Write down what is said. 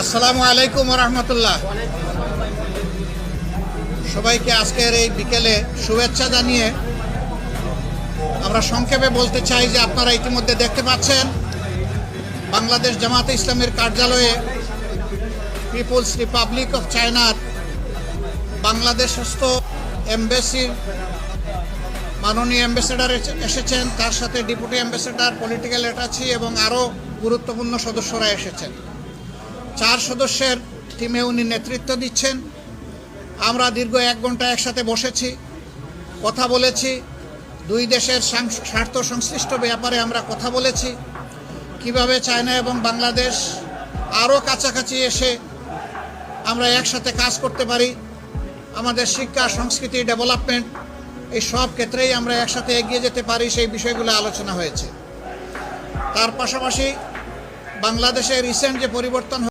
আসসালামু আলাইকুম ওয়া রাহমাতুল্লাহ। সবাইকে আজকের এই বিকেলে শুভেচ্ছা জানিয়ে আমরা সংক্ষেপে বলতে চাই যে আপনারা ইতিমধ্যে দেখতে পাচ্ছেন বাংলাদেশ জামাতে ইসলামের কার্যালয়ে পিপলস রিপাবলিক অফ চায়নার বাংলাদেশস্থ এমবেসির মাননীয় অ্যাম্বাসেডার এসেছেন, তার সাথে ডেপুটি অ্যাম্বাসেডার, পলিটিক্যাল অ্যাটাচি এবং আরও গুরুত্বপূর্ণ সদস্যরা এসেছেন। 4 সদস্যের টিমে উনি নেতৃত্ব দিচ্ছেন। আমরা দীর্ঘ 1 ঘন্টা একসাথে বসেছি, কথা বলেছি, দুই দেশের স্বার্থ সংশ্লিষ্ট ব্যাপারে আমরা কথা বলেছি, কিভাবে চায়না এবং বাংলাদেশ আরও কাছাকাছি এসে আমরা একসাথে কাজ করতে পারি, আমাদের শিক্ষা, সংস্কৃতি, ডেভেলপমেন্ট এই সব ক্ষেত্রেই আমরা একসাথে এগিয়ে যেতে পারি, সেই বিষয়গুলো আলোচনা হয়েছে। তার পাশাপাশি বাংলাদেশে রিসেন্ট যে পরিবর্তন